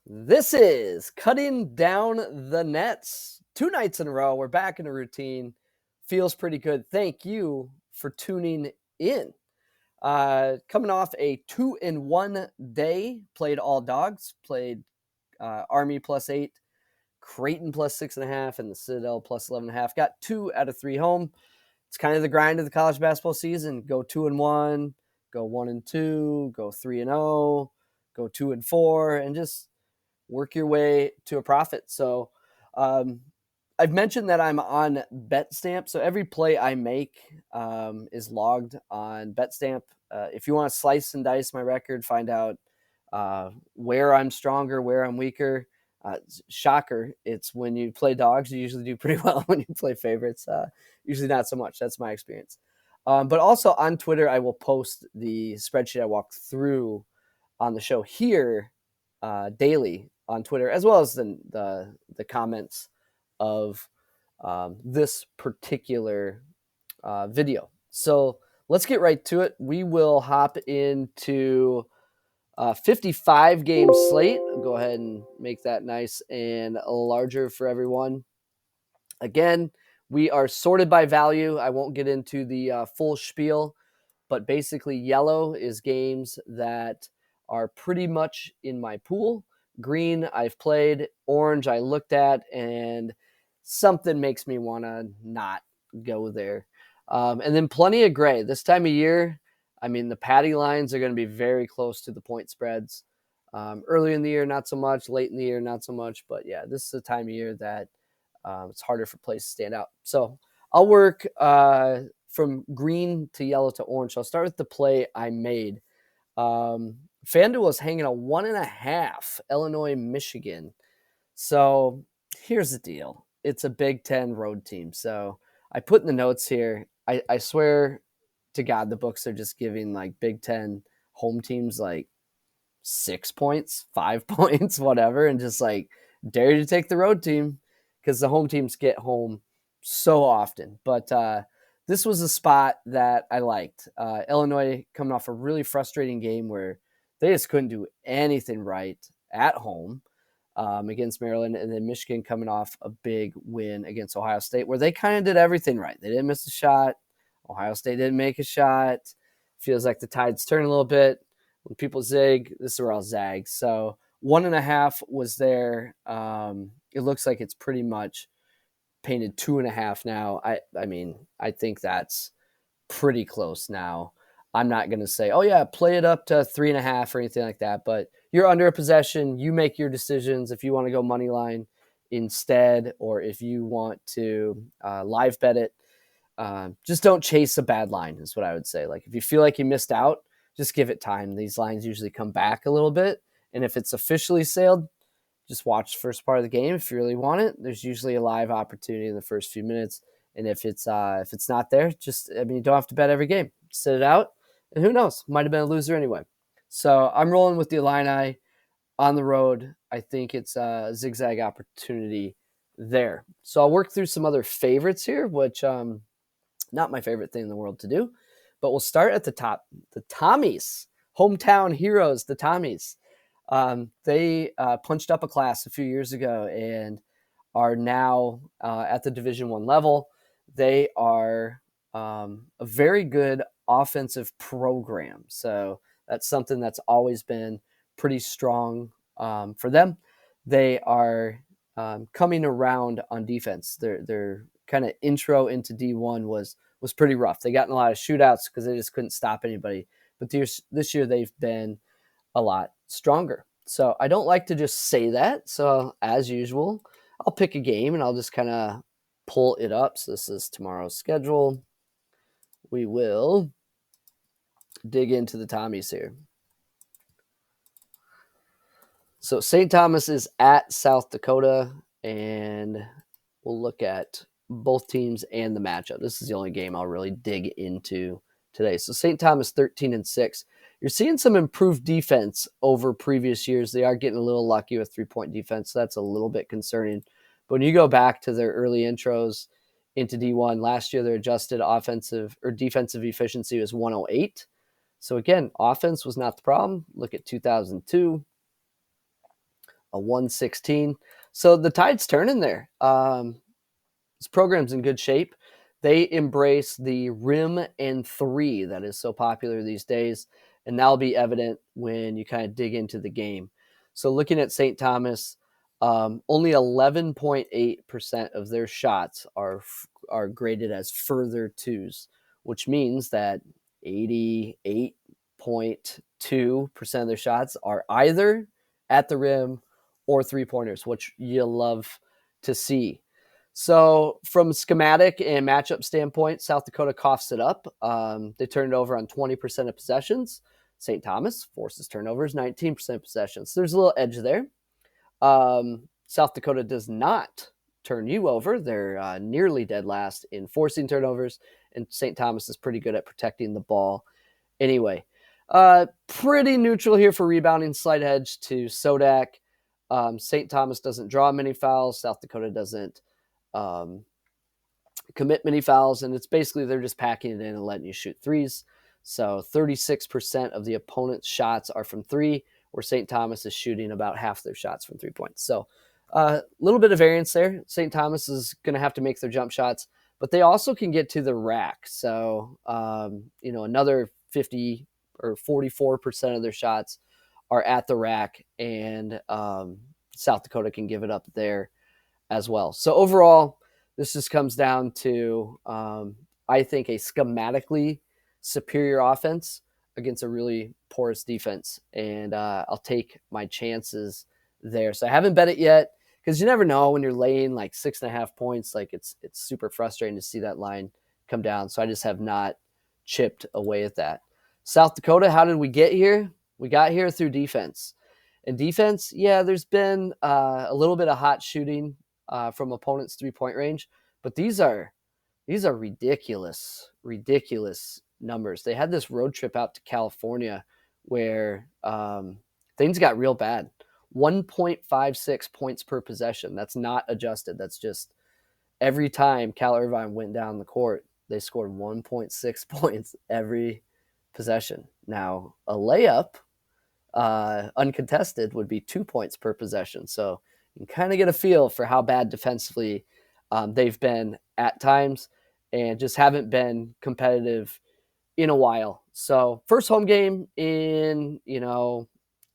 This is Cutting Down the Nets. 2 nights in a row. We're back in a routine. Feels pretty good. Thank you for tuning in. Coming off a 2-1 day, played all dogs, played Army +8, Creighton +6.5, and the Citadel +11.5. Got 2 out of 3 home. It's kind of the grind of the college basketball season. Go 2-1, go 1-2, go 3-0, go 2-4, and just work your way to a profit. So I've mentioned that I'm on BetStamp. So every play I make is logged on BetStamp. If you want to slice and dice my record, find out where I'm stronger, where I'm weaker. Shocker, it's when you play dogs, you usually do pretty well. When you play favorites, usually not so much. That's my experience. But also on Twitter, I will post the spreadsheet I walk through on the show here daily on Twitter, as well as the comments of this particular video. So let's get right to it. We will hop into 55 game slate. I'll go ahead and make that nice and larger for everyone. Again, we are sorted by value. I won't get into the full spiel, but basically yellow is games that are pretty much in my pool. Green, I've played. Orange, I looked at, and something makes me want to not go there. And then plenty of gray. This time of year, I mean, the Paddy lines are going to be very close to the point spreads. Early in the year, not so much. Late in the year, not so much. But yeah, this is the time of year that it's harder for plays to stand out. So I'll work from green to yellow to orange. So I'll start with the play I made. FanDuel was hanging a 1.5 Illinois, Michigan. So here's the deal. It's a Big Ten road team. So I put in the notes here, I swear to God, the books are just giving like Big Ten home teams like 6 points, 5 points, whatever, and just like dare you to take the road team because the home teams get home so often. But this was a spot that I liked. Illinois coming off a really frustrating game where they just couldn't do anything right at home against Maryland, and then Michigan coming off a big win against Ohio State where they kind of did everything right. They didn't miss a shot. Ohio State didn't make a shot. Feels like the tide's turning a little bit. When people zig, this is where I'll zag. So 1.5 was there. It looks like it's pretty much painted 2.5 now. I mean, I think that's pretty close now. I'm not going to say, oh yeah, play it up to 3.5 or anything like that. But you're under a possession. You make your decisions if you want to go money line instead, or if you want to live bet it. Just don't chase a bad line is what I would say. Like if you feel like you missed out, just give it time. These lines usually come back a little bit. And if it's officially sailed, just watch the first part of the game. If you really want it, there's usually a live opportunity in the first few minutes. And if it's not there, you don't have to bet every game. Sit it out, and who knows? Might have been a loser anyway. So I'm rolling with the Illini on the road. I think it's a zigzag opportunity there. So I'll work through some other favorites here, which not my favorite thing in the world to do. But we'll start at the top. The Tommies, hometown heroes, the Tommies. They punched up a class a few years ago and are now at the Division I level. They are a very good offensive program. So that's something that's always been pretty strong for them. They are coming around on defense. Their kind of intro into D1 was pretty rough. They got in a lot of shootouts because they just couldn't stop anybody. But this year they've been a lot stronger. So I don't like to just say that. So as usual, I'll pick a game and I'll just kind of pull it up. So this is tomorrow's schedule. We will dig into the Tommies here. So St. Thomas is at South Dakota, and we'll look at both teams and the matchup. This is the only game I'll really dig into today. So St. Thomas 13-6. You're seeing some improved defense over previous years. They are getting a little lucky with 3-point defense, so that's a little bit concerning. But when you go back to their early intros into D1, last year their adjusted offensive or defensive efficiency was 108. So again, offense was not the problem. Look at 2002. a 116. So the tide's turning there. This program's in good shape. They embrace the rim and three that is so popular these days, and that'll be evident when you kind of dig into the game. So looking at St. Thomas, only 11.8% of their shots are graded as further twos, which means that 88.2% of their shots are either at the rim or three-pointers, which you love to see. So from schematic and matchup standpoint, South Dakota coughs it up. They turn it over on 20% of possessions. St. Thomas forces turnovers, 19% of possessions. So there's a little edge there. South Dakota does not turn you over. They're nearly dead last in forcing turnovers, and St. Thomas is pretty good at protecting the ball. Anyway, pretty neutral here for rebounding, slight edge to Sodak. St. Thomas doesn't draw many fouls. South Dakota doesn't commit many fouls, and it's basically they're just packing it in and letting you shoot threes. So 36% of the opponent's shots are from three, where St. Thomas is shooting about half their shots from 3 points. So a little bit of variance there. St. Thomas is going to have to make their jump shots, but they also can get to the rack. So, another 50 or 44% of their shots are at the rack, and South Dakota can give it up there as well. So overall, this just comes down to, I think, a schematically superior offense against a really porous defense. And I'll take my chances there. So I haven't bet it yet because you never know when you're laying like 6.5 points. Like it's super frustrating to see that line come down. So I just have not chipped away at that. South Dakota, how did we get here? We got here through defense. And defense, yeah, there's been a little bit of hot shooting from opponents' 3-point range, but these are ridiculous numbers. They had this road trip out to California where things got real bad. 1.56 points per possession. That's not adjusted. That's just every time Cal Irvine went down the court, they scored 1.6 points every possession. Now, a layup, uncontested, would be 2 points per possession. So you can kind of get a feel for how bad defensively they've been at times and just haven't been competitive in a while. So first home game in,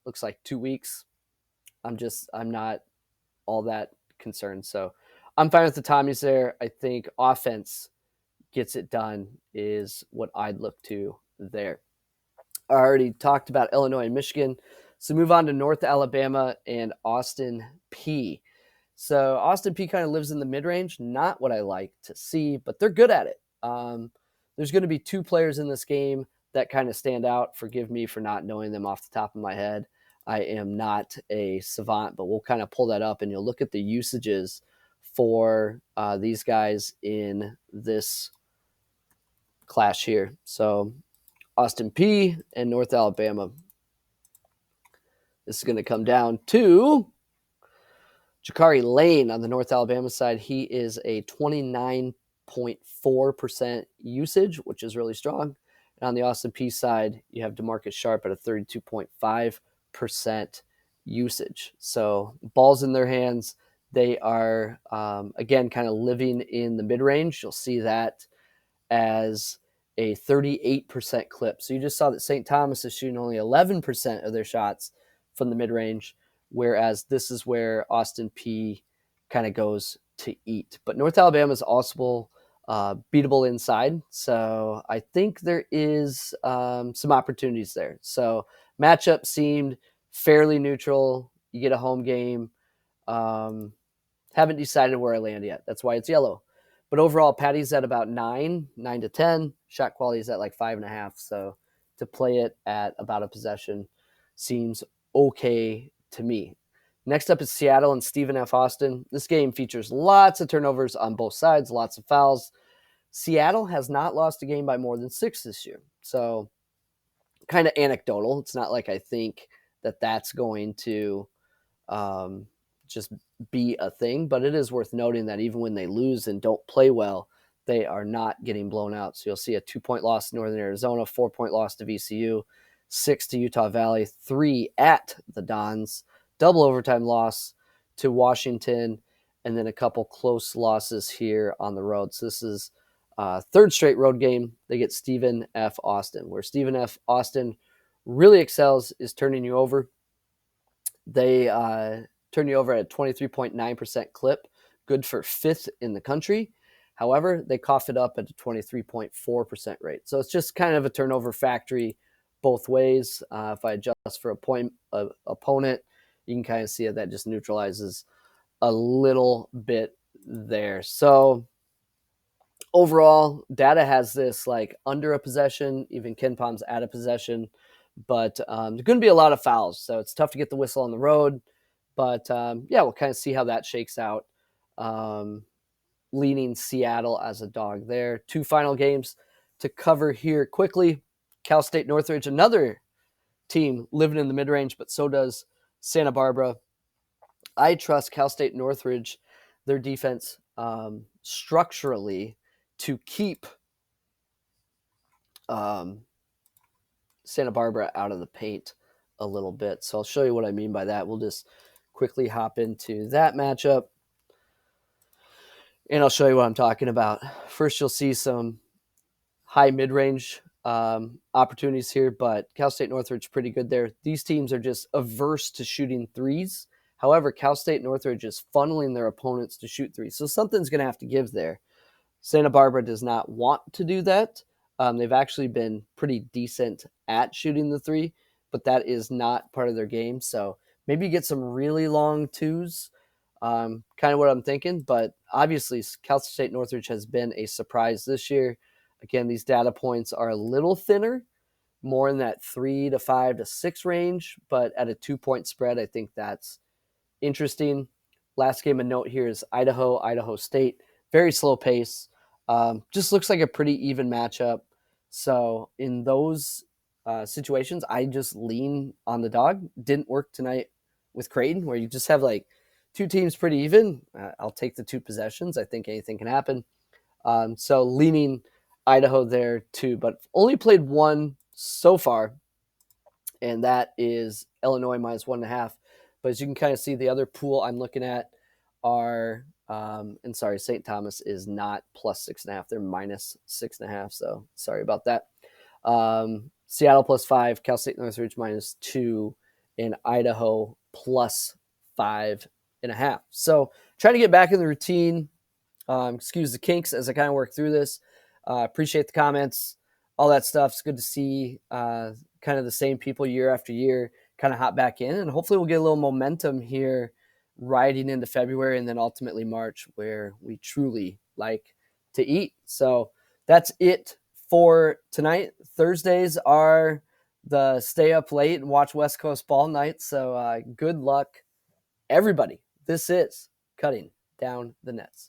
looks like 2 weeks. I'm not all that concerned. So I'm fine with the Tommies there. I think offense gets it done is what I'd look to there. I already talked about Illinois and Michigan. So move on to North Alabama and Austin Peay. So Austin Peay kind of lives in the mid-range. Not what I like to see, but they're good at it. There's going to be 2 players in this game that kind of stand out. Forgive me for not knowing them off the top of my head. I am not a savant, but we'll kind of pull that up and you'll look at the usages for these guys in this clash here. So Austin Peay and North Alabama. This is going to come down to Jakari Lane on the North Alabama side. He is a 29.4% usage, which is really strong. And on the Austin Peay side, you have DeMarcus Sharp at a 32.5% usage. So balls in their hands. They are, again, kind of living in the mid-range. You'll see that as a 38% clip. So you just saw that St. Thomas is shooting only 11% of their shots from the mid-range, whereas this is where Austin Peay kind of goes to eat. But North Alabama is also beatable inside. So I think there is some opportunities there. So matchup seemed fairly neutral. You get a home game. Haven't decided where I land yet. That's why it's yellow. But overall, Paddy's at about 9 to 10. Shot quality is at like 5.5. So to play it at about a possession seems okay to me. Next up is Seattle and Stephen F. Austin. This game features lots of turnovers on both sides, lots of fouls. Seattle has not lost a game by more than 6 this year. So kind of anecdotal. It's not like I think that that's going to just be a thing, but it is worth noting that even when they lose and don't play well, they are not getting blown out. So you'll see a 2-point loss to Northern Arizona, 4-point loss to VCU, 6 to Utah Valley, 3 at the Dons, double overtime loss to Washington, and then a couple close losses here on the road. So this is third straight road game. They get Stephen F. Austin, where Stephen F. Austin really excels is turning you over. They turn you over at a 23.9% clip, good for fifth in the country. However, they cough it up at a 23.4% rate. So it's just kind of a turnover factory both ways. If I adjust for opponent, you can kind of see that just neutralizes a little bit there. So overall, data has this like under a possession, even KenPom's at a possession, but there's going to be a lot of fouls. So it's tough to get the whistle on the road. But yeah, we'll kind of see how that shakes out. Leaning Seattle as a dog there. Two final games to cover here quickly. Cal State Northridge, another team living in the mid-range, but so does Santa Barbara. I trust Cal State Northridge, their defense structurally to keep Santa Barbara out of the paint a little bit. So I'll show you what I mean by that. We'll just quickly hop into that matchup, and I'll show you what I'm talking about. First, you'll see some high mid-range opportunities here, but Cal State Northridge pretty good there. These teams are just averse to shooting threes. However, Cal State Northridge is funneling their opponents to shoot threes. So something's going to have to give there. Santa Barbara does not want to do that. They've actually been pretty decent at shooting the three, but that is not part of their game. So maybe get some really long twos, kind of what I'm thinking. But obviously, Cal State Northridge has been a surprise this year. Again, these data points are a little thinner, more in that 3 to 5 to 6 range, but at a 2-point spread, I think that's interesting. Last game of note here is Idaho State. Very slow pace. Just looks like a pretty even matchup. So in those situations, I just lean on the dog. Didn't work tonight with Creighton, where you just have like two teams pretty even. I'll take the two possessions. I think anything can happen. So leaning Idaho there too, but only played one so far, and that is Illinois minus 1.5. But as you can kind of see, the other pool I'm looking at are, and sorry, St. Thomas is not plus 6.5. They're minus 6.5. So sorry about that. Seattle plus 5, Cal State Northridge minus 2, and Idaho plus 5.5. So trying to get back in the routine. Excuse the kinks as I kind of work through this. Appreciate the comments, all that stuff. It's good to see kind of the same people year after year kind of hop back in, and hopefully we'll get a little momentum here riding into February and then ultimately March, where we truly like to eat. So that's it for tonight. Thursdays are the stay up late and watch West Coast ball night. So good luck, everybody. This is Cutting Down the Nets.